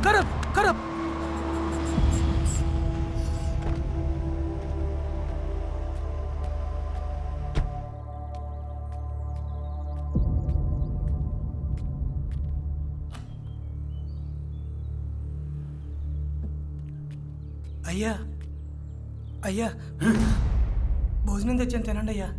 करप అయ్యా అయ్యా భోజనం తెచ్చాను తినండి అయ్యా.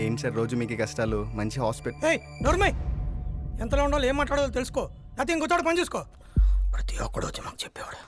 ఏంటి సార్ రోజు మీకు కష్టాలు? మంచి హాస్పిటల్. ఏయ్ నోర్మై, ఎంతలో ఉండాలో ఏం మాట్లాడాలో తెలుసుకో, అయితే ఇంకొచ్చోట పని చూసుకో. ప్రతి ఒక్కడు వచ్చి మాకు చెప్పేవాడు.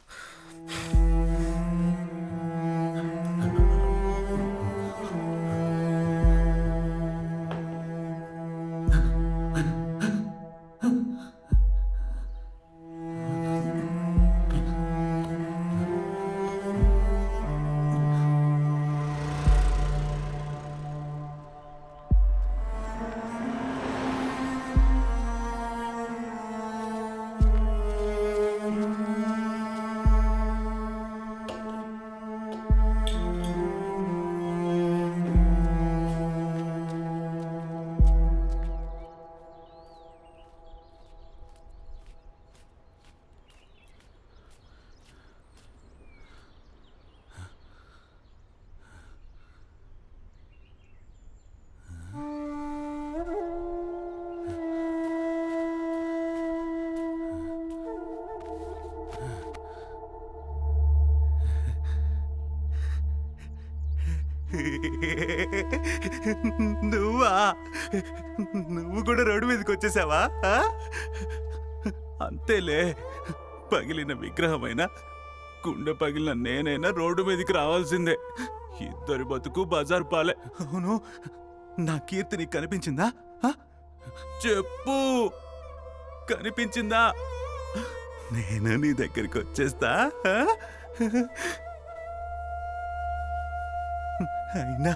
నువ్వా? నువ్వు కూడా రోడ్డు మీదకి వచ్చేసావా? అంతేలే, పగిలిన విగ్రహమైనా గుండె పగిలిన నేనైనా రోడ్డు మీదకి రావాల్సిందే. ఇద్దరి బతుకు బజార్ పాలే. అవును, నా కీర్తి నీకు కనిపించిందా? చెప్పు, కనిపించిందా? నేను నీ దగ్గరికి వచ్చేస్తా. అయినా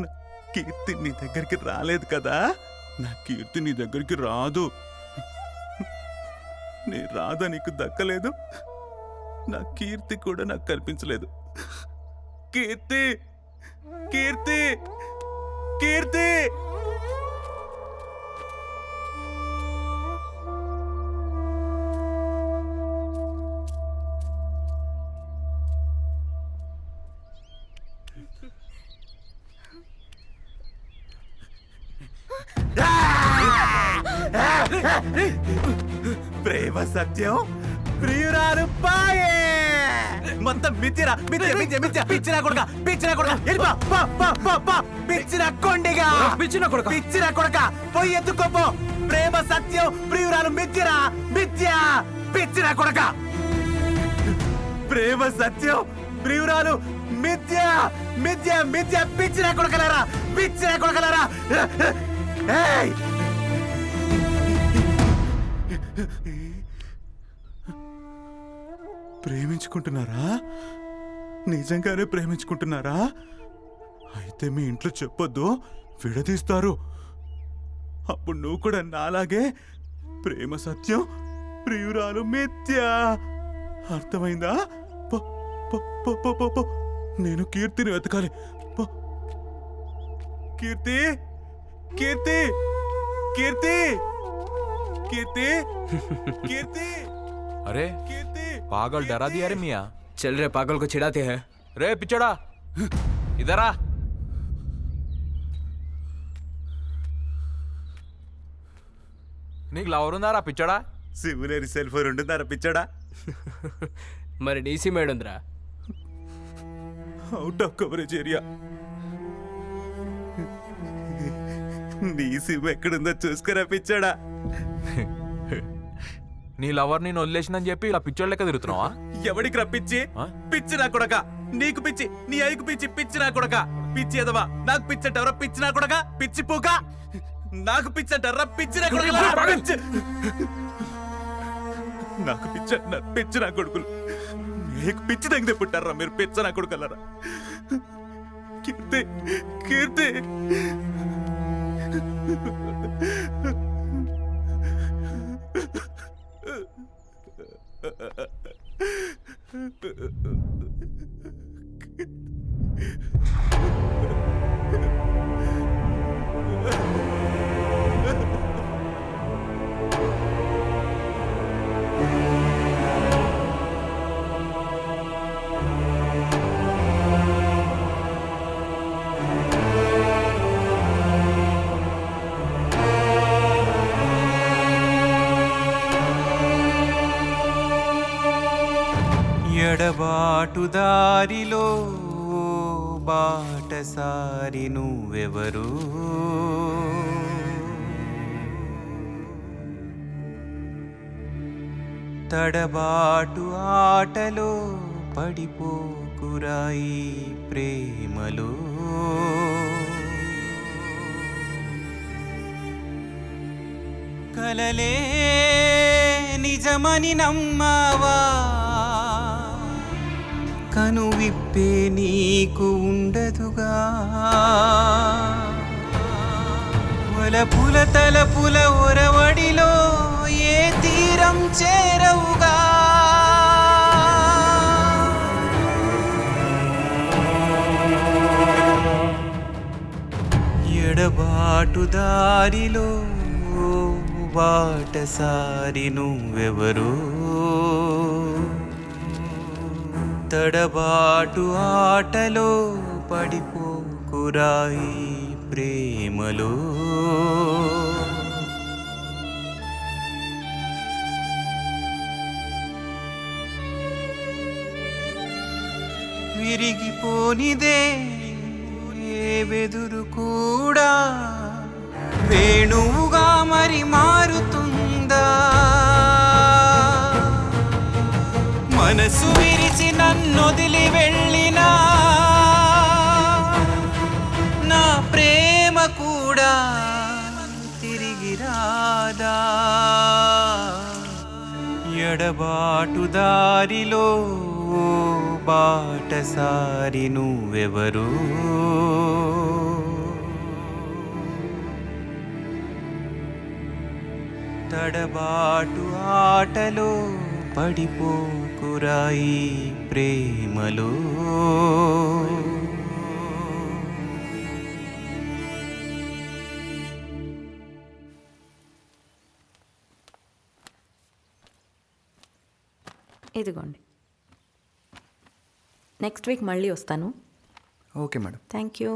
నా కీర్తి నీ దగ్గరికి రాలేదు కదా. నా కీర్తి నీ దగ్గరికి రాదు. నీ రాధ నీకు దక్కలేదు, నా కీర్తి కూడా నాకు కనిపించలేదు. కీర్తి, కీర్తి, కీర్తి! ప్రేమ సత్యం, ప్రియురాలు పాయే. మొత్తం మిచ్చిరా, పిచ్చిరా కొడుక, పిచ్చిరా కొడుక, పిచ్చిరా కొండిగా, పిచ్చిరా కొడుక, పోయి ఎత్తుకోపో. ప్రేమ సత్యం, ప్రియురాలు మిచ్చిరా, మిథ్యా, పిచ్చిరా కొడుక. ప్రేమ సత్యం, ప్రియురాలు మిథ్యా, మిథ్యా, మిథ్యా, పిచ్చిరా కొడుకలారా, పిచ్చిరా కొడుకలారా. ప్రేమించుకుంటున్నారా? నిజంగానే ప్రేమించుకుంటున్నారా? అయితే మీ ఇంట్లో చెప్పొద్దు, విడదీస్తారు. అప్పుడు నువ్వు కూడా నాలాగే ప్రేమ సత్యం, ప్రియురాలు మిథ్యా. అర్థమైందా? నేను కీర్తిని వెతకాలి. కీర్తి, కీర్తి, కీర్తి, కీర్తి, కీర్తి! अरे कीर्ति, पागल डरा दिया रे मियाँ। चल रे, पागल को चिढ़ाते हैं। रे पिछड़ा, इधर आ। నీకు లవర్ ఉందారా పిచ్చడా? సిమ్ములేని సెల్ ఫోన్ ఉంటుందారా పిచ్చడా? మరి డీసీ మేడుందిరా. Out of coverage area. నీ సిమ్ ఎక్కడుందో చూసుకురా పిచ్చోడా. నీ లవర్ నేను వదిలేసినని చెప్పి ఇలా పిచ్చోళ్ళ లెక్క తిరుగుతున్నావా? ఎవడికి రప్పించి? ఆ? పిచ్చి నా కొడక. నీకు పిచ్చి, నీ ఐకు పిచ్చి, పిచ్చి నా కొడక. పిచ్చి ఎదవా, నాకు పిచ్చి అంటారా? పిచ్చి నా కొడక, పిచ్చి పూక. నాకు పిచ్చి అంటారా? పిచ్చి నా కొడక. నాకు పిచ్చి అంటున్నారు, పిచ్చి నా కొడుకులు. నీకు పిచ్చి తగ్గితే పుట్టారా మీరు? పిచ్చ నా కొడుకల్లారా. కీర్తి, కీర్తి. ఎడబాటు దారిలో బాటసారి నువ్వెవరు? తడబాటు ఆటలో పడిపోకురాయి ప్రేమలో. కలలే నిజమని నమ్మావా? కనువిప్పే నీకు ఉండదుగా. వలపుల తలపుల ఒరవడిలో ఏ తీరం చేరవుగా. ఎడబాటు దారిలో బాటసారి నువ్వెవరు? తడబాటు ఆటలో పడిపోకురాయి ప్రేమలో. విరిగిపోనిదే ఏ వెదురు కూడా వేణువుగా మరి మారుతుందా? మనసు విరిచి నన్నొదిలి వెళ్ళినా నా ప్రేమ కూడా తిరిగి రాదా? ఎడబాటు దారిలో బాటసారి నువ్వెవరు? తడబాటు ఆటలో పడిపోకురాయి ప్రేమలో. ఇదిగోండి, నెక్స్ట్ వీక్ మళ్ళీ వస్తాను. Okay madam. Thank you.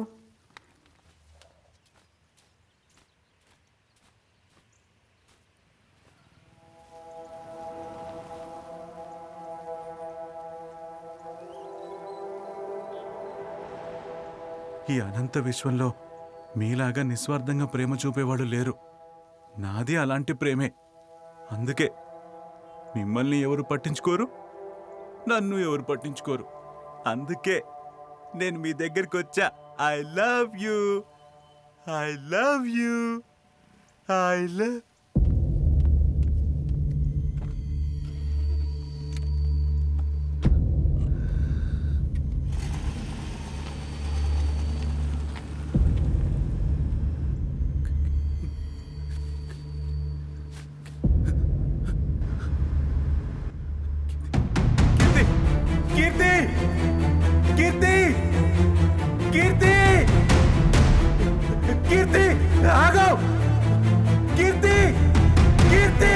ఈ అనంత విశ్వంలో మీలాగా నిస్వార్థంగా ప్రేమ చూపేవాడు లేరు. నాది అలాంటి ప్రేమే. అందుకే మిమ్మల్ని ఎవరు పట్టించుకోరు, నన్ను ఎవరు పట్టించుకోరు. అందుకే నేను మీ దగ్గరికి వచ్చా. I love you, I love you, I love. Keerthi, Keerthi, Keerthi, Keerthi, ఆగో. కీర్తి, కీర్తి,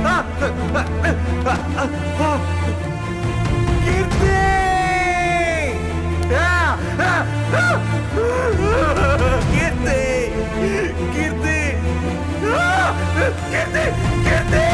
కీర్తి, కీర్తి, కీర్తి, కీర్తి, కీర్తి.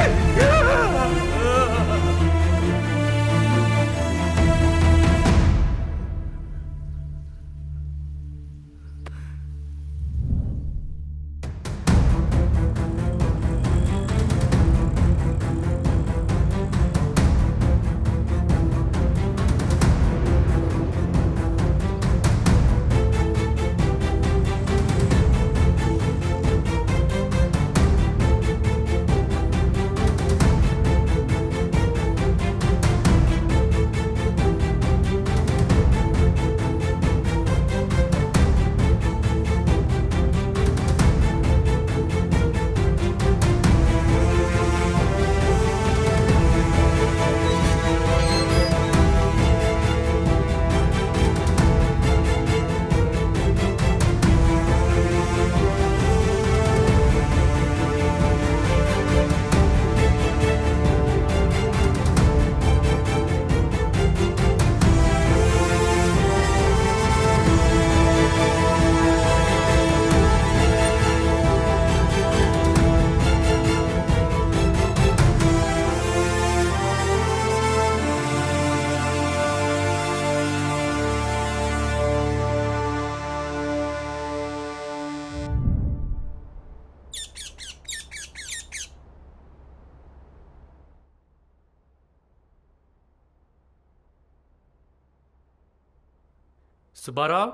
సుబ్బారావు,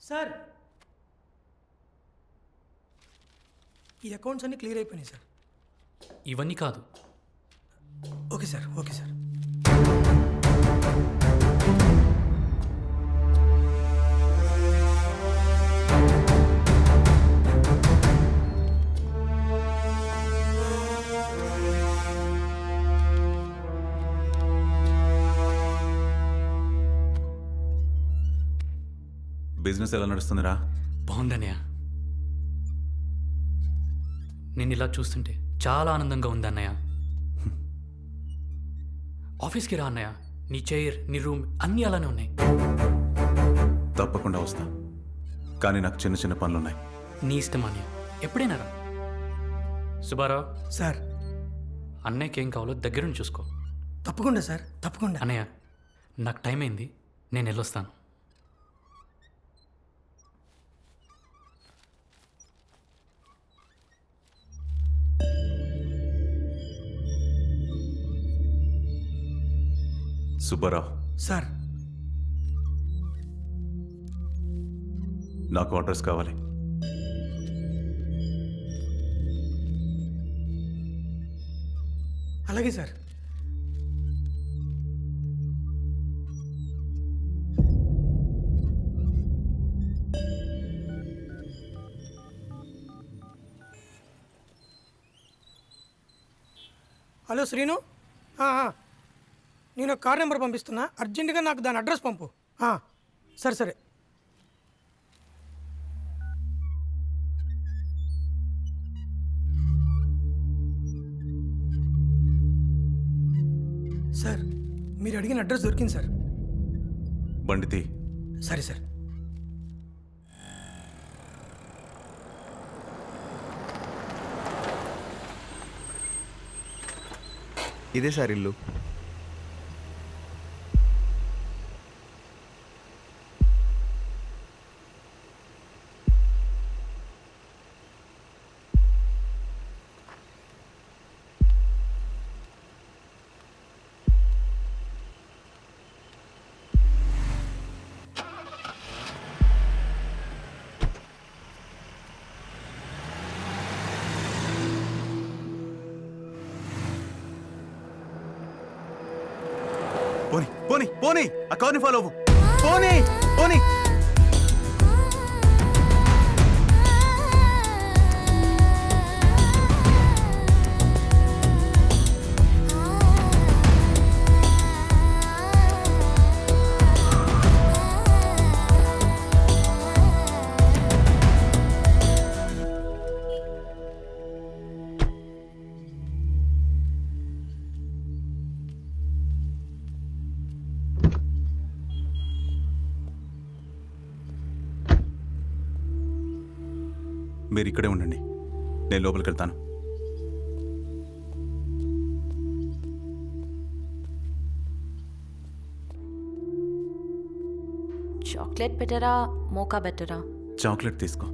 సార్ ఈ అకౌంట్స్ అన్ని క్లియర్ అయిపోయినాయి సార్. ఇవన్నీ కాదు. Okay sir, okay sir. Business ఎలా నడుస్తుందిరా? బాగుందన్నయ్య. నేను ఇలా చూస్తుంటే చాలా ఆనందంగా ఉంది అన్నయ్య. ఆఫీస్కి రా అన్నయ్య. నీ చైర్, నీ రూమ్ అన్నీ అలానే ఉన్నాయి. తప్పకుండా వస్తా, కానీ నాకు చిన్న చిన్న పనులున్నాయి. నీ ఇష్టం అన్నయ్య, ఎప్పుడైనా రా. సుబ్బారావు, సార్ అన్నయ్యకి ఏం కావాలో దగ్గరుండి చూసుకో. తప్పకుండా సార్, తప్పకుండా. అన్నయ్య, నాకు టైం అయింది, నేను వెళ్ళొస్తాను. సుబ్బారావు, సార్ నాకు అడ్రస్ కావాలి. అలాగే సార్. హలో శ్రీను, నేను ఒక కార్ నెంబర్ పంపిస్తున్నా, అర్జెంటుగా నాకు దాని అడ్రస్ పంపు. సరే సరే. సార్ మీరు అడిగిన అడ్రస్ దొరికింది సార్. బండితి. సరే సార్. ఇదే సార్ ఇల్లు. పోనీ పోనీ పోనీ, ఆ కార్ని ఫాలో అవ్వు. పోనీ పోనీ. మీరు ఇక్కడే ఉండండి, నేను లోపలికి వెళ్తాను. చాక్లెట్ బెటరా, మోకా బెటరా? చాక్లెట్ తీసుకో,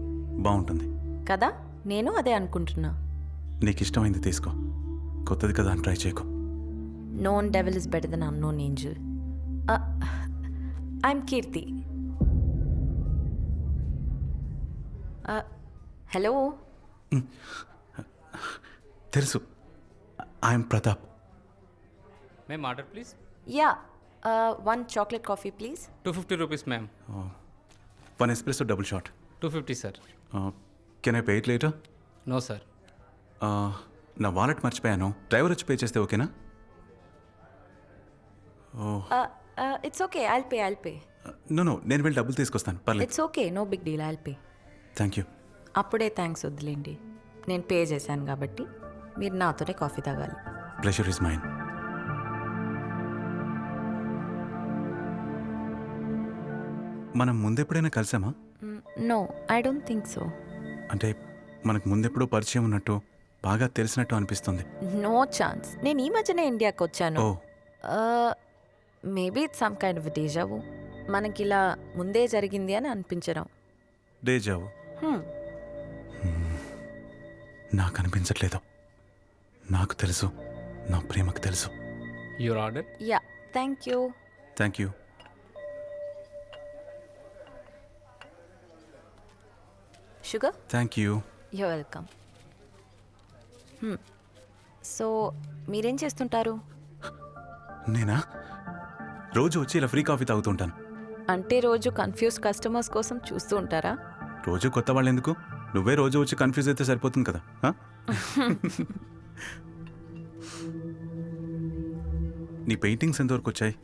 బాగుంటుంది కదా, నేను అదే అనుకుంటున్నా. నీకు ఇష్టమైంది తీసుకో, కొత్తది కదా అని ట్రై చేయకు. Known devil is better than unknown angel. I'm Keerthi. Hello. తెలుసు, I'm Pratap. Ma'am order please. Yeah, 1 chocolate coffee please. 250 rupees ma'am. 1 espresso double shot. 250 sir. Can I pay it later? No sir. నా wallet మర్చిపోయాను, driver వచ్చి pay చేస్తే ఓకేనా? It's okay, I'll pay. No, నేను వెళ్ళి డబ్బులు తీసుకొస్తాను, పర్లేదు. It's okay, no big deal, I'll pay. Thank you. అప్పుడే థ్యాంక్స్ వద్దులేండి, నేను పే చేశాను కాబట్టి మీరు నాతోనే కాఫీ తాగాలి. Pleasure is mine. మనం ముందెప్పుడైనా కలిసామా? No, I don't think so. అంటే మనకు ముందెప్పుడో పరిచయం ఉన్నట్టు, బాగా తెలిసినట్టు అనిపిస్తుంది. No chance. నేను ఈ మధ్యనే ఇండియాకి వచ్చాను. Oh, maybe it's some kind of deja vu. మనకి ఇలా ముందే జరిగింది అని అనిపించడం. డేజావు నాకు అనిపించట్లేదు. నాకు తెలుసు, నా ప్రేమకు తెలుసు. Your order. Yeah, thank you. Thank you. Sugar thank you. You welcome. So మీరేం చేస్తుంటారు? నేనా రోజు వచ్చి ఇలా ఫ్రీ కాఫీ తాగుతుంటాను. అంటే రోజు కన్ఫ్యూజ్ కస్టమర్స్ కోసం చూస్తూ ఉంటారా? రోజు కొత్త వాళ్ళు ఎందుకు? నువ్వే రోజు వచ్చి కన్ఫ్యూజ్ అయితే సరిపోతుంది కదా. నీ పెయింటింగ్స్ ఎంతవరకు వచ్చాయి?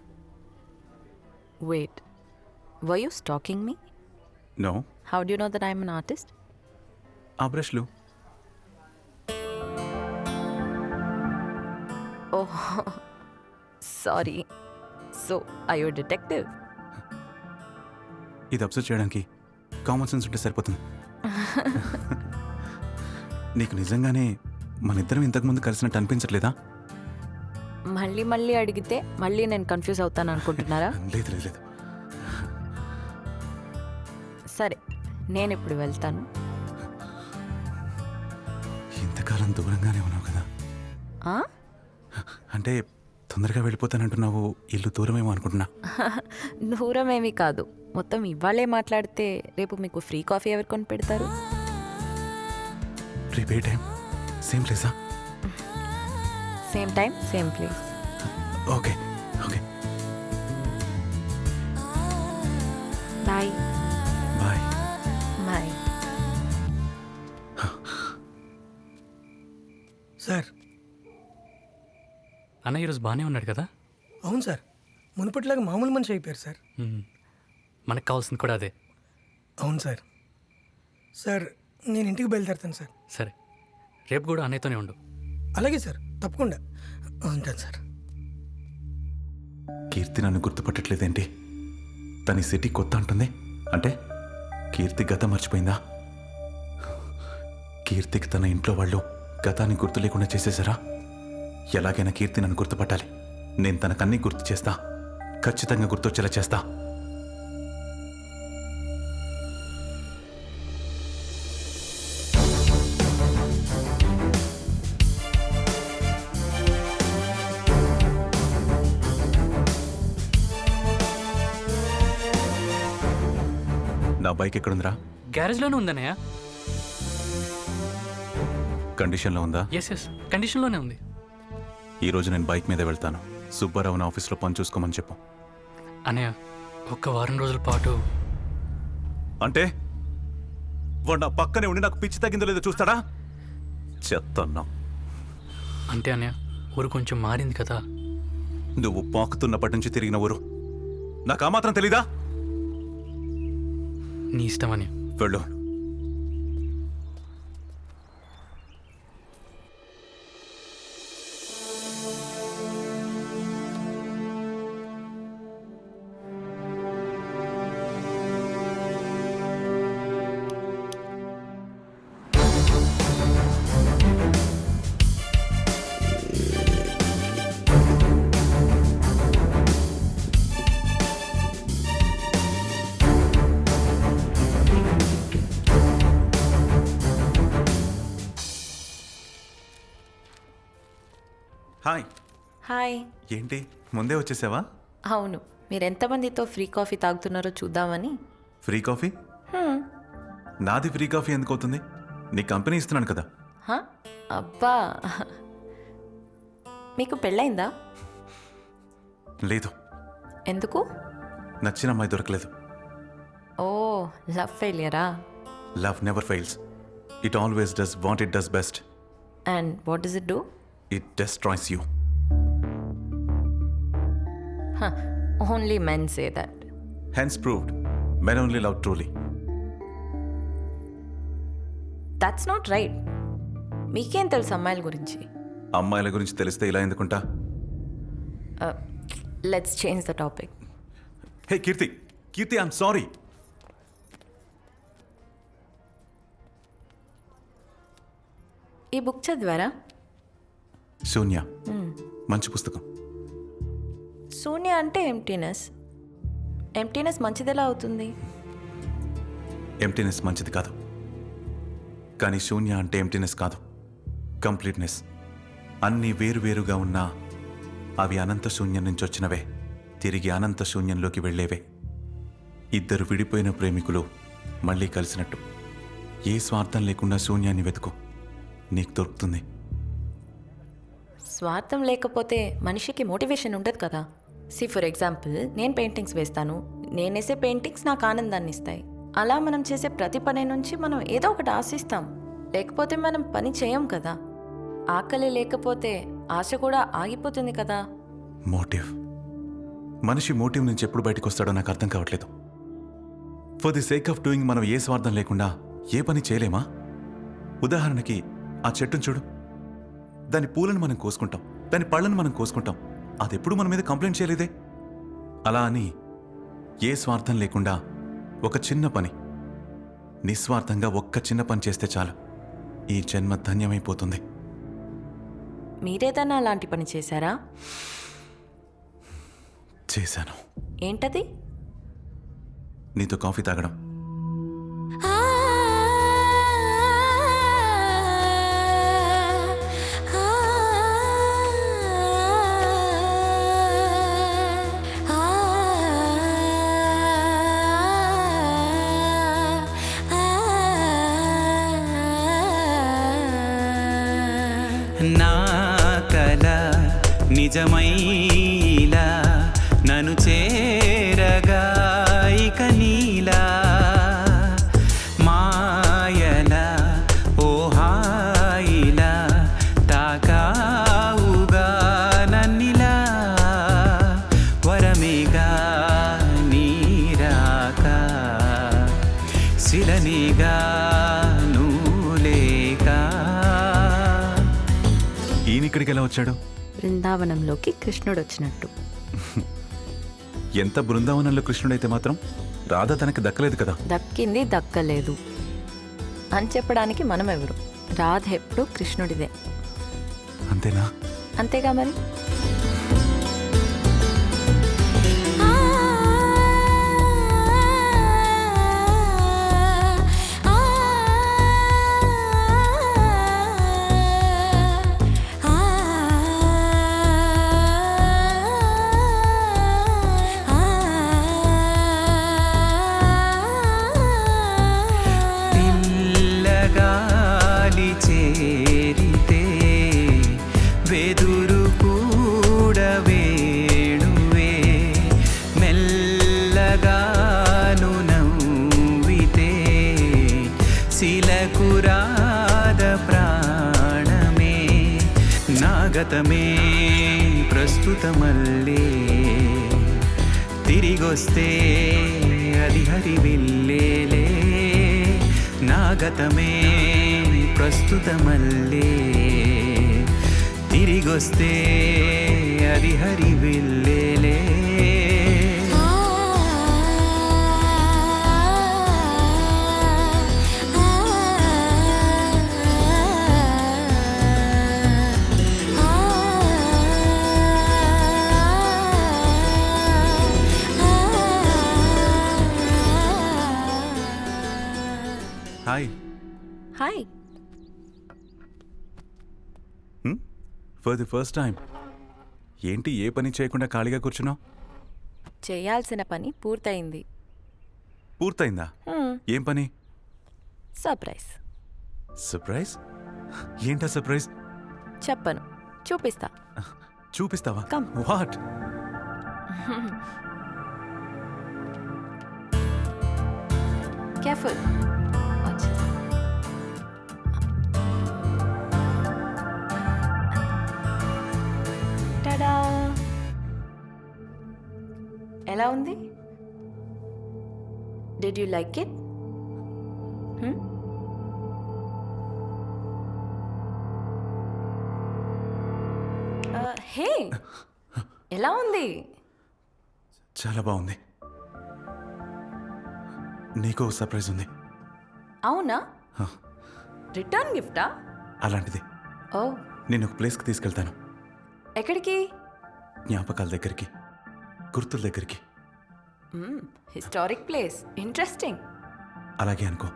Wait, were you stalking me? No. How do you know that I'm an artist? ఆ బ్రష్లు oh sorry. So I you detective? ఇది అబ్జర్వ్ చేయడానికి కామన్ సెన్స్ ఉంటే సరిపోతుంది. నీకు నిజంగానే మన ఇద్దరం ఇంతకుముందు కలిసినట్టు అనిపించట్లేదా? మళ్ళీ మళ్ళీ అడిగితే మళ్ళీ నేను కన్ఫ్యూజ్ అవుతాను అనుకుంటున్నారా? లేదు లేదు లేదు. సరే, నేను ఇప్పుడు వెళ్తాను. ఇంతకాలం దూరంగానే ఉన్నావు కదా. ఆ? అంటే తొందరగా వెళ్ళిపోతానంటున్నావు, ఇల్లు దూరమేమో అనుకుంటున్నా. దూరమేమీ కాదు. మొత్తం ఇవాళే మాట్లాడితే రేపు మీకు ఫ్రీ కాఫీ ఎవరు కొని పెడతారు? రేపు ఏ టైం? సేమ్ ప్లేసా? Same time same place. Okay okay. Bye. Bye. Bye. Sir. అన్న ఈరోజు బాగానే ఉన్నాడు కదా? అవును సార్, మునుపటిలాగా మామూలు మనిషి అయిపోయారు సార్. మనకు కావాల్సింది కూడా అదే. అవును సార్. సార్, నేను ఇంటికి బయలుదేరుతాను సార్. సరే, రేపు కూడా అన్నయ్యతోనే ఉండు. అలాగే సార్, తప్పకుండా ఉంటాను సార్. కీర్తి నన్ను గుర్తుపట్టట్లేదేంటి? తన సిటీ కొత్త అంటుంది. అంటే కీర్తి గతం మర్చిపోయిందా? కీర్తికి తన ఇంట్లో వాళ్ళు గతాన్ని గుర్తు లేకుండా చేసేసారా? ఎలాగైనా కీర్తి నన్ను గుర్తుపట్టాలి. నేను తనకన్నీ గుర్తు చేస్తా, ఖచ్చితంగా గుర్తొచ్చేలా చేస్తా. నా బైక్ ఎక్కడుందిరా? గ్యారేజ్లోనే ఉందన్నయ్య. కండిషన్లో ఉందా? ఎస్ కండిషన్లోనే ఉంది. ఈరోజు నేను బైక్ మీద వెళ్తాను. సుబ్బారావుని ఆఫీస్లో పని చూసుకోమని చెప్పు. అన్నయ్య, ఒక్క వారం రోజుల పాటు. అంటే వాడు నా పక్కనే ఉండి నాకు పిచ్చి తగ్గిందో లేదో చూస్తాడా? చెత్తన్నా. అంతే అన్నయ్య, ఊరు కొంచెం మారింది కదా. నువ్వు పాకుతున్నప్పటి నుంచి తిరిగిన ఊరు నాకు ఆ మాత్రం తెలీదా? నీ ఇష్టం అన్నయ్య. వెళ్ళు. హాయ్. హాయ్. ఏంటి ముందే వచ్చేసావా? అవును, మీరు ఎంతమందితో ఫ్రీ కాఫీ తాగుతున్నారో చూద్దామని. Free coffee? నాది ఫ్రీ కాఫీ ఎందుకు అవుతుంది? నీ కంపెనీ ఇస్తున్నాను కదా. హా? అబ్బా, మీకు పెళ్ళైందా? లేదు. ఎందుకు? నచ్చిన అమ్మాయి దొరకలేదు. ఓ, లవ్ ఫెయిలియరా? Love never fails. It always does what it does best. And what does it do? It destroys you. Only men say that. Hence proved, men only love truly. That's not right. మీకేం తెలుసు అమ్మాయిల గురించి? అమ్మాయిల గురించి తెలిస్తే ఇలా ఎందుకుంటా? Let's change the topic. Hey Kirti, I'm sorry. ఈ book చదివారా? శూన్య. మంచి పుస్తకం. శూన్య అంటే ఎంప్టీనెస్. ఎంప్టీనెస్ మంచిదెలా అవుతుంది? ఎంప్టీనెస్ మంచిది కాదు, కానీ శూన్య అంటే ఎంప్టీనెస్ కాదు, కంప్లీట్నెస్. అన్నీ వేరువేరుగా ఉన్నా అవి అనంత శూన్యం నుంచి వచ్చినవే, తిరిగి అనంత శూన్యంలోకి వెళ్ళేవే. ఇద్దరు విడిపోయిన ప్రేమికులు మళ్ళీ కలిసినట్టు. ఏ స్వార్థం లేకుండా శూన్యాన్ని వెతుకు, నీకు దొరుకుతుంది. స్వార్థం లేకపోతే మనిషికి మోటివేషన్ ఉండదు కదా. ఫర్ ఎగ్జాంపుల్, నేను పెయింటింగ్స్ వేస్తాను, నేను వేసే పెయింటింగ్స్ నాకు ఆనందాన్ని ఇస్తాయి. అలా మనం చేసే ప్రతి పని నుంచి మనం ఏదో ఒకటి ఆశిస్తాం, లేకపోతే మనం పని చేయం కదా. ఆకలి లేకపోతే ఆశ కూడా ఆగిపోతుంది కదా. మోటివ్, మనిషి మోటివ్ నుంచి ఎప్పుడు బయటకు వస్తాడో నాకు అర్థం కావట్లేదు. For the sake of doing మనం ఏ స్వార్థం లేకుండా ఏ పని చేయలేమా? ఉదాహరణకి ఆ చెట్టును చూడు, దాని పూలను మనం కోసుకుంటాం, దాని పళ్ళను మనం కోసుకుంటాం, అదెప్పుడు మన మీద కంప్లైంట్ చేయలేదే. అలా అని ఏ స్వార్థం లేకుండా ఒక చిన్న పని, నిస్వార్థంగా ఒక్క చిన్న పని చేస్తే చాలు, ఈ జన్మ ధన్యమైపోతుంది. మీరేదన్నా అలాంటి పని చేశారా? చేశాను. ఏంటది? నీతో కాఫీ తాగడం. నా కల నిజమైలా నన్ను చేరగా ఇక నీలా మాయల ఓ హాయిలా తాకావుగా నన్నిలా వరమేగా నీరాక శిలనిగా ఇక్కడికి ఎలా వచ్చాడు? బృందావనంలోకి కృష్ణుడు వచ్చినట్టు. ఎంత బృందావనంలో కృష్ణుడైతే మాత్రం రాధ తనకి దక్కలేదు కదా. దక్కింది దక్కలేదు అని చెప్పడానికి మనం ఎవరు? రాధ ఎప్పుడు కృష్ణుడిదే. అంతేనా? అంతేగా మరి. చేరితే వెదురు కూడా వేణువే మెల్లగాను నవ్వితే శిలకురాద ప్రాణమే నాగతమే ప్రస్తుతమల్లే తిరిగొస్తే అది హరివిల్లేలే నాగతమే ప్రస్తుతమల్లే తిరిగొస్తే అది హరివిల్లేలే. Hi. Hi. For the first time ఏంటి ఏ పని చేయకుండా ఖాళీగా కూర్చున్నావు? చేయాల్సిన పని పూర్తయింది. పూర్తయిందా? ఏం పని? సర్ప్రైజ్. సర్ప్రైజ్? ఏంటా సర్ప్రైజ్? చెప్పను, చూపిస్తా. చూపిస్తావా? Come. వాట్? కేర్ఫుల్. టడా! ఎలా ఉంది? Did you like it? Hey, ఎలా ఉంది? చాలా బాగుంది. నీకు సర్ప్రైజ్ ఉంది. అవునా? రిటర్న్ గిఫ్టా? అలాంటిది. ఓ, నేను ఒక ప్లేస్కి తీసుకెళ్తాను. ఎక్కడికి? జ్ఞాపకాల దగ్గరికి, గుర్తుల దగ్గరికి. Historic place. ఇంట్రెస్టింగ్. అలాగే అనుకో.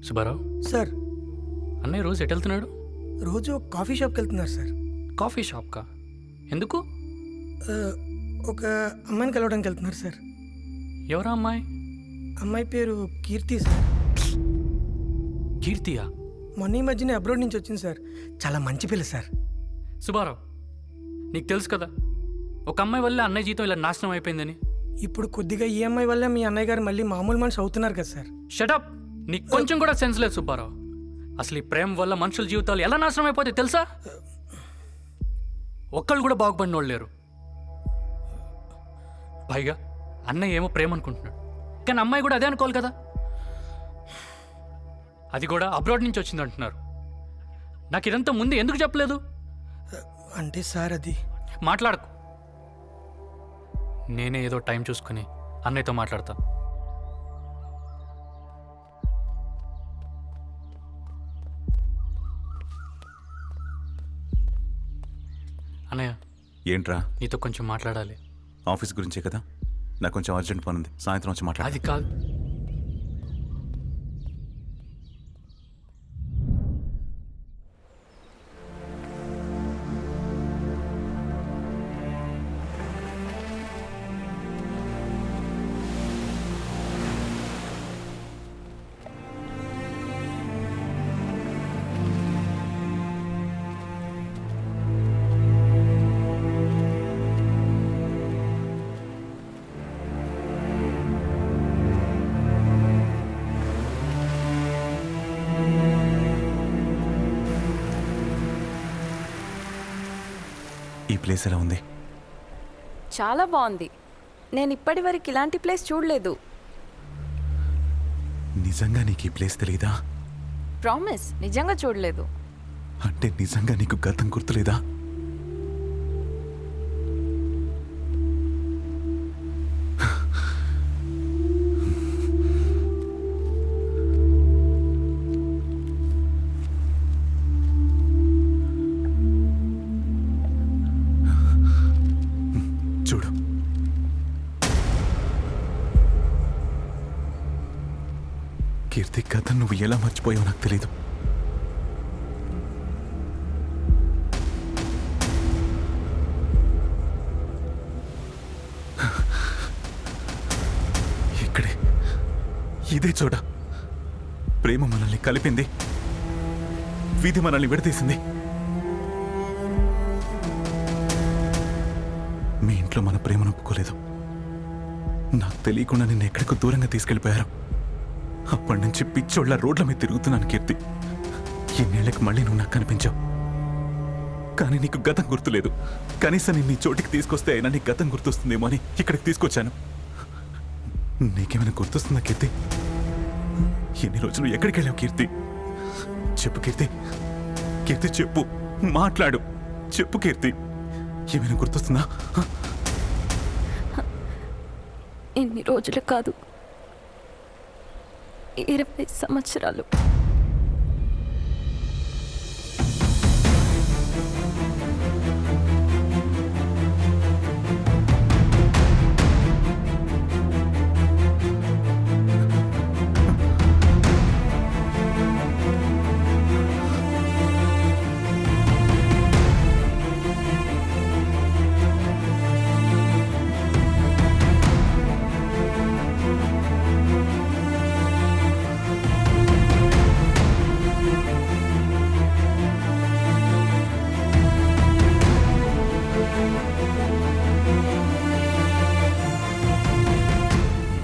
సుబ్బారావు, సార్ అన్నయ్య రోజు ఎటు వెళ్తున్నాడు? రోజు ఒక కాఫీ షాప్కి వెళ్తున్నారు సార్. కాఫీ షాప్కా? ఎందుకు? ఆ, ఒక అమ్మాయిని కలవడానికి వెళ్తున్నారు సార్. ఎవరా అమ్మాయి? అమ్మాయి పేరు కీర్తి సార్. కీర్తియా? మొన్న ఈ మధ్యనే అబ్రాడ్ నుంచి వచ్చింది సార్. చాలా మంచి పిల్ల సార్. సుబ్బారావు, నీకు తెలుసు కదా ఒక అమ్మాయి వల్ల అన్నయ్య జీవితం ఇలా నాశనం అయిపోయిందని. ఇప్పుడు కొద్దిగా ఈ అమ్మాయి వల్ల మీ అన్నయ్య గారు మళ్ళీ మామూలు మనిషి అవుతున్నారు కదా సార్. షటప్! నీకు కొంచెం కూడా సెన్స్ లేదు సుబ్బారావు. అసలు ఈ ప్రేమ వల్ల మనుషుల జీవితాలు ఎలా నాశనం అయిపోతాయి తెలుసా? ఒక్కళ్ళు కూడా బాగుపడిన వాళ్ళు లేరు. పైగా అన్నయ్య ఏమో ప్రేమ అనుకుంటున్నాడు, కానీ అమ్మాయి కూడా అదే అనుకోవాలి కదా. అది కూడా అబ్రాడ్ నుంచి వచ్చింది అంటున్నారు. నాకు ఇదంతా ముందు ఎందుకు చెప్పలేదు? అంటే సార్ అది మాట్లాడకు. నేనే ఏదో టైం చూసుకుని అన్నయ్యతో మాట్లాడతా. అన్నయ్య, ఏంట్రా? నీతో కొంచెం మాట్లాడాలి. ఆఫీస్ గురించే కదా, నాకు కొంచెం అర్జెంట్ పని ఉంది, సాయంత్రం వచ్చి మాట్లాడాలి. అది కాదు. ఈ ప్లేస్ ఎలా ఉంది? చాలా బాగుంది. నేను ఇప్పటి వరకు ఇలాంటి ప్లేస్ చూడలేదు. నిజంగా నీకు ఈ ప్లేస్ తెలీదా? ప్రామిస్, నిజంగా చూడలేదు. అంటే నిజంగా నీకు గతం గుర్తులేదా? చూడు, కీర్తి, కథ నువ్వు ఎలా మర్చిపోయావో నాకు తెలీదు. ఇక్కడే, ఇదే చోట ప్రేమ మనల్ని కలిపింది, విధి మనల్ని విడదీసింది. మీ ఇంట్లో మన ప్రేమను ఒప్పుకోలేదు. నాకు తెలియకుండా నిన్ను ఎక్కడికో దూరంగా తీసుకెళ్ళిపోయారు. అప్పటి నుంచి పిచ్చోళ్ళ రోడ్ల మీద తిరుగుతున్నాను కీర్తి. ఎన్నేళ్లకు మళ్ళీ నువ్వు నాకు కనిపించావు, కానీ నీకు గతం గుర్తులేదు. కనీసం నేను నీ చోటికి తీసుకొస్తే అయినా నీకు గతం గుర్తొస్తుందేమో అని ఇక్కడికి తీసుకొచ్చాను. నీకేమైనా గుర్తొస్తుందా కీర్తి? ఎన్ని రోజులు ఎక్కడికి వెళ్ళావు కీర్తి? చెప్పు కీర్తి, కీర్తి చెప్పు, మాట్లాడు, చెప్పు కీర్తి, ఏమైనా గుర్తొస్తుందా? ఇన్ని రోజులు కాదు, 20 సంవత్సరాలు.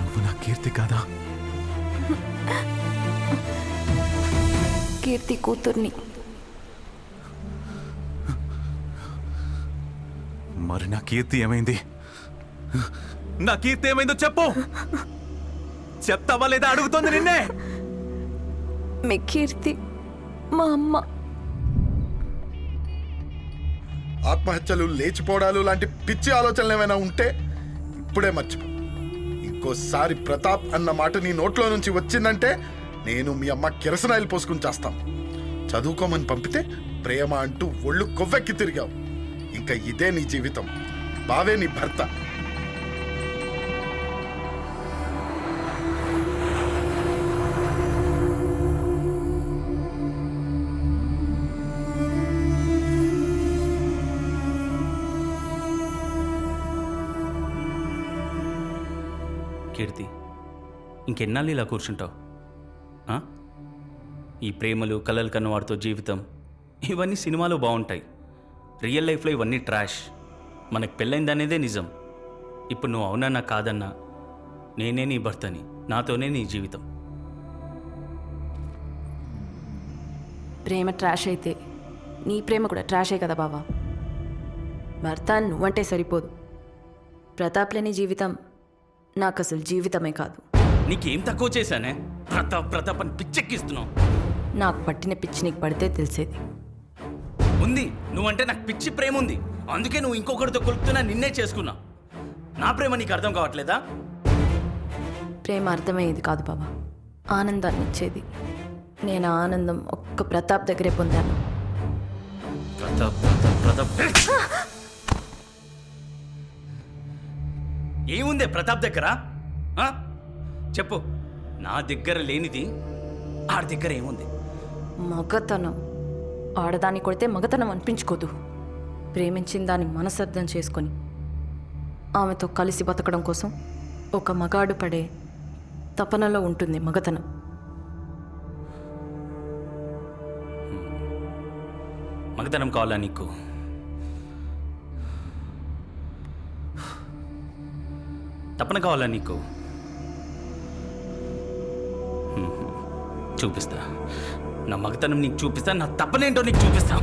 నువ్వు నా కీర్తి కాదా? కీర్తి కూతుర్ని. మరి నా కీర్తి ఏమైంది? నా కీర్తి ఏమైందో చెప్పు. చెప్తావా లేదా అడుగుతోంది నిన్నే. మీ కీర్తి మా అమ్మ. ఆత్మహత్యలు, లేచిపోవడాలు లాంటి పిచ్చి ఆలోచనలు ఏమైనా ఉంటే ఇప్పుడే మర్చిపో. ఇంకోసారి ప్రతాప్ అన్న మాట నీ నోట్లో నుంచి వచ్చిందంటే నేను మీ అమ్మ కిరసనాయిలు పోసుకుని చేస్తాం. చదువుకోమని పంపితే ప్రేమ అంటూ ఒళ్ళు కొవ్వెక్కి తిరిగావు. ఇంకా ఇదే నీ జీవితం, బావే నీ భర్త. కీర్తి, ఇంకెన్నాళ్ళు ఇలా కూర్చుంటావు? ఈ ప్రేమలు కలలు కన్న వాడితో జీవితం ఇవన్నీ సినిమాలో బాగుంటాయి. రియల్ లైఫ్లో ఇవన్నీ ట్రాష్. మనకు పెళ్ళైందనేదే నిజం. ఇప్పుడు నువ్వు అవునన్నా కాదన్నా నేనే నీ భర్తని, నాతోనే నీ జీవితం. ప్రేమ ట్రాష్ అయితే నీ ప్రేమ కూడా ట్రాషే కదా బావా. భర్త నువ్వంటే సరిపోదు. ప్రతాప్ లేని జీవితం నాకు అసలు జీవితమే కాదు. నీకేం తక్కువ చేశానే? ప్రతాప్ ప్రతాప్ అని పిచ్చెక్కిస్తున్నావు. నాకు పట్టిన పిచ్చి నీకు పడితే తెలిసేది. ఉంది, నువ్వంటే నాకు పిచ్చి ప్రేమ ఉంది. అందుకే నువ్వు ఇంకొకరితో కొలుపుతున్నా నిన్నే చేసుకున్నా. నా ప్రేమ నీకు అర్థం కావట్లేదా? ప్రేమ అర్థమయ్యేది కాదు బావా, ఆనందాన్ని ఇచ్చేది. నేను ఆ ఆనందం ఒక్క ప్రతాప్ దగ్గరే పొందాను. ప్రతాప్ ప్రతాప్ ప్రతాప్ ఏముందే ప్రతాప్ దగ్గర? చెప్పు. నా దగ్గర లేనిది ఆడి దగ్గర ఏముంది? మగతనం. ఆడదాన్ని కొడితే మగతనం అనిపించుకోదు. ప్రేమించిన దాన్ని మనసర్థం చేసుకొని ఆమెతో కలిసి బతకడం కోసం ఒక మగాడు పడే తపనలో ఉంటుంది మగతనం. మగతనం కావాలా నీకు? తపన కావాలా నీకు? చూపిస్తా. నా మగతనం నీకు చూపిస్తా, నా తపనేంటో నీకు చూపిస్తా.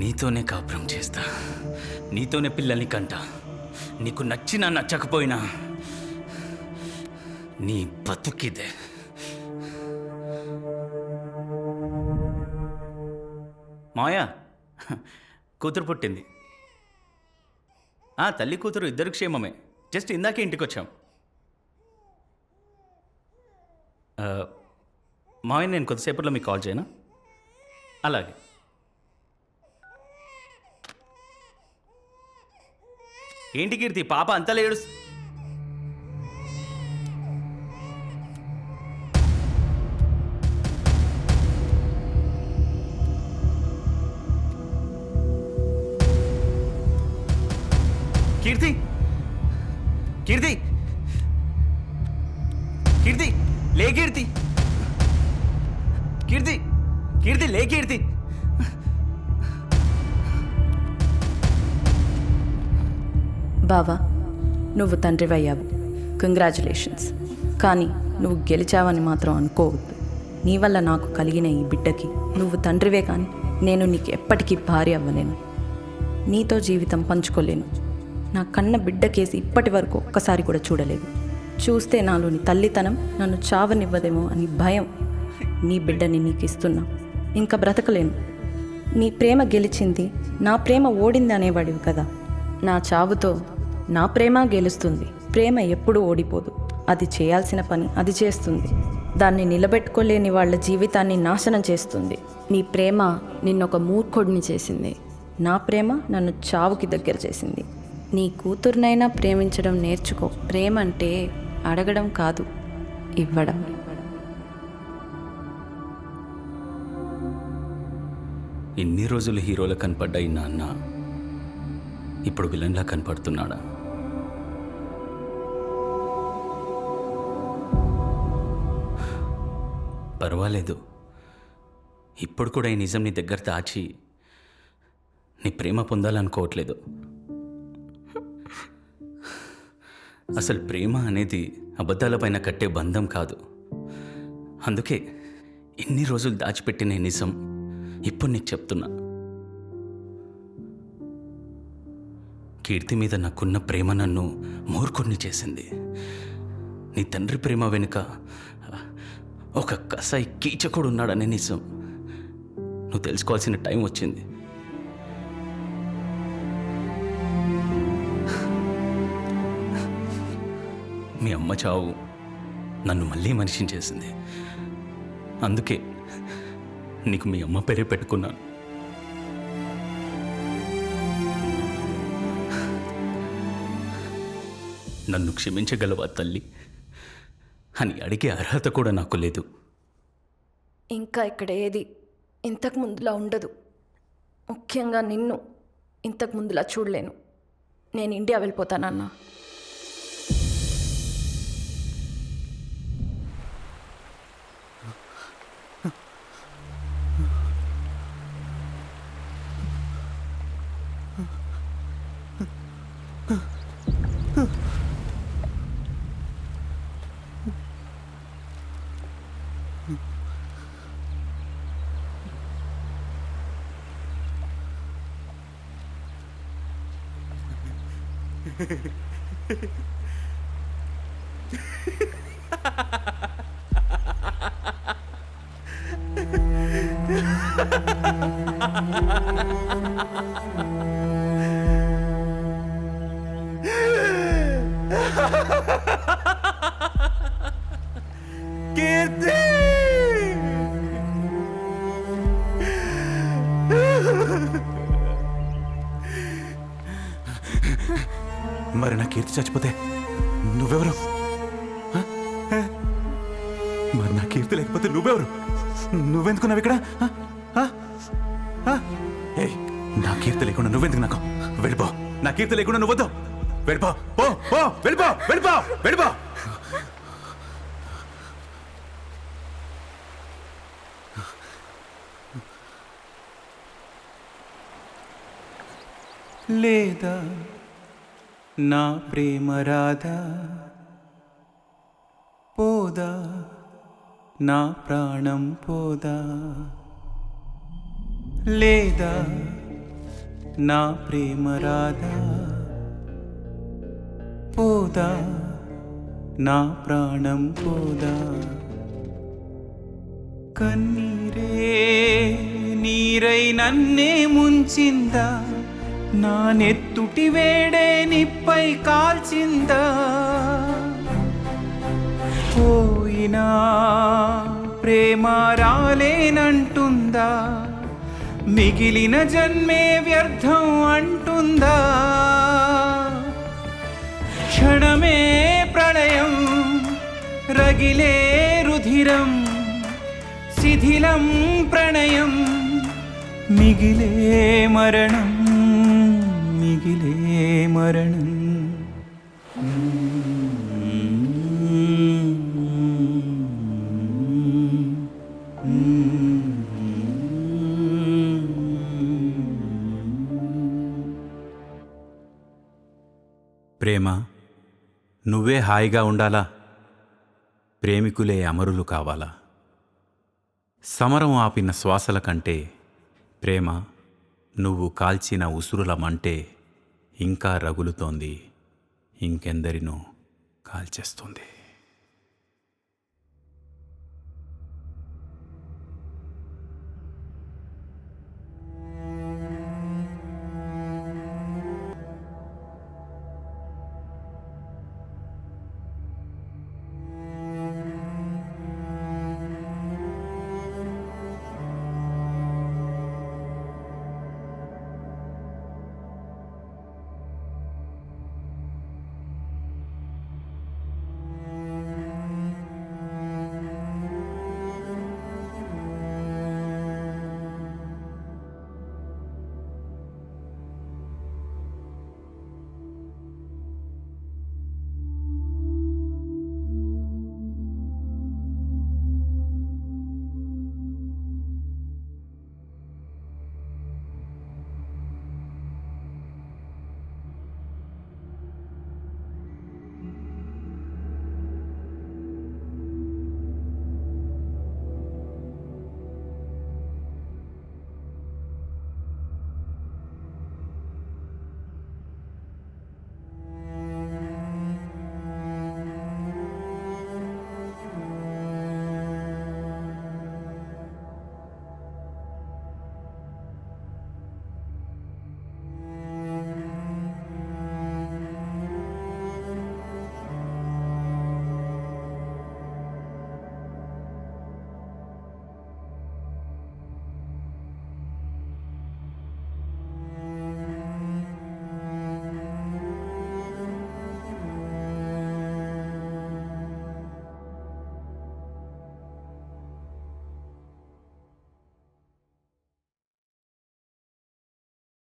నీతోనే కాపురం చేస్తా, నీతోనే పిల్లల్ని కంట. నీకు నచ్చినా నచ్చకపోయినా నీ బతుకిదే. మాయా, కూతురు పుట్టింది. తల్లి కూతురు ఇద్దరు క్షేమమే. జస్ట్ ఇందాకే ఇంటికి వచ్చాం. మావయ్య, నేను కొద్దిసేపట్లో మీకు కాల్ చేయనా? అలాగే. ఏంటి కీర్తి, పాప అంతా లేడు? కీర్తి కీర్తి కీర్తి లే కీర్తి కీర్తి కీర్తి లే కీర్తి. బావా, నువ్వు తండ్రివయ్యావు, కంగ్రాచులేషన్స్. కానీ నువ్వు గెలిచావని మాత్రం అనుకోవద్దు. నీ వల్ల నాకు కలిగిన ఈ బిడ్డకి నువ్వు తండ్రివే, కానీ నేను నీకు ఎప్పటికీ భార్య అవ్వలేను. నీతో జీవితం పంచుకోలేను. నా కన్న బిడ్డకేసి ఇప్పటి వరకు ఒక్కసారి కూడా చూడలేదు. చూస్తే నాలోని తల్లితనం నన్ను చావనివ్వదేమో అని భయం. నీ బిడ్డని నీకు ఇస్తున్నా. ఇంకా బ్రతకలేను. నీ ప్రేమ గెలిచింది, నా ప్రేమ ఓడింది అనేవాడివి కదా. నా చావుతో నా ప్రేమ గెలుస్తుంది. ప్రేమ ఎప్పుడూ ఓడిపోదు. అది చేయాల్సిన పని అది చేస్తుంది. దాన్ని నిలబెట్టుకోలేని వాళ్ళ జీవితాన్ని నాశనం చేస్తుంది. నీ ప్రేమ నిన్నొక మూర్ఖుడిని చేసింది. నా ప్రేమ నన్ను చావుకి దగ్గర చేసింది. నీ కూతుర్నైనా ప్రేమించడం నేర్చుకో. ప్రేమ అంటే అడగడం కాదు, ఇవ్వడం. ఎన్ని రోజులు హీరోలా కనపడ్డా ఈ నాన్న ఇప్పుడు విలన్లా కనపడుతున్నాడా? పర్వాలేదు, ఇప్పుడు కూడా ఈ నిజం నీ దగ్గర దాచి నీ ప్రేమ పొందాలనుకోవట్లేదు. అసలు ప్రేమ అనేది అబద్ధాలపైన కట్టే బంధం కాదు. అందుకే ఎన్ని రోజులు దాచిపెట్టిన నిజం ఇప్పుడు నీకు చెప్తున్నా. కీర్తి మీద నాకున్న ప్రేమ నన్ను మూర్ఖుడిని చేసింది. నీ తండ్రి ప్రేమ వెనుక ఒక కసాయి కీచకుడు ఉన్నాడనే నిజం నువ్వు తెలుసుకోవాల్సిన టైం వచ్చింది. మీ అమ్మ చావు నన్ను మళ్ళీ మనిషిని చేసింది. అందుకే నీకు మీ అమ్మ పేరే పెట్టుకున్నాను. నన్ను క్షమించగలవా తల్లి అని అడిగే అర్హత కూడా నాకు లేదు. ఇంకా ఇక్కడ ఏది ఇంతకు ముందులా ఉండదు. ముఖ్యంగా నిన్ను ఇంతకు ముందులా చూడలేను. నేను ఇండియా వెళ్ళిపోతానన్నా. కీర్తి! మరి నా కీర్తి చచ్చిపోతే నువ్వెవరు? హ? హ? మరి నా కీర్తి లేకపోతే నువ్వెవరు? నువ్వెందుకున్నావు ఇక్కడ? హ? హ? హ? ఏయ్, నా కీర్తి లేకుండా నువ్వెందుకు నాకు? వెళ్ళిపో. నా కీర్తి లేకుండా నువ్వద్దు. వెళ్ళిపో. పో పో, వెళ్ళిపో, వెళ్ళిపో, వెళ్ళిపో. లేదా నా ప్రేమ రాధా, పోదా నా ప్రాణం పోదా. లేదా నా ప్రేమ రాధా, పోదా నా ప్రాణం పోదా. కన్నీరే నీరై నన్నే ముంచిందా, నా నెత్తుటి వేడే నిప్పై కాల్చిందా. పోయినా ప్రేమ రాలేనంటుందా, మిగిలిన జన్మే వ్యర్థం అంటుందా. క్షణమే ప్రళయం, రగిలే రుధిరం, శిథిలం ప్రణయం, మిగిలే మరణం, మిగిలే మరణం. ప్రేమ, నువ్వే హాయిగా ఉండాలా? ప్రేమికులే అమరులు కావాలా? సమరం ఆపిన శ్వాసల కంటే ప్రేమ నువ్వు కాల్చిన ఉసురుల మంటే ఇంకా రగులుతోంది, ఇంకెందరినో కాల్చేస్తుంది.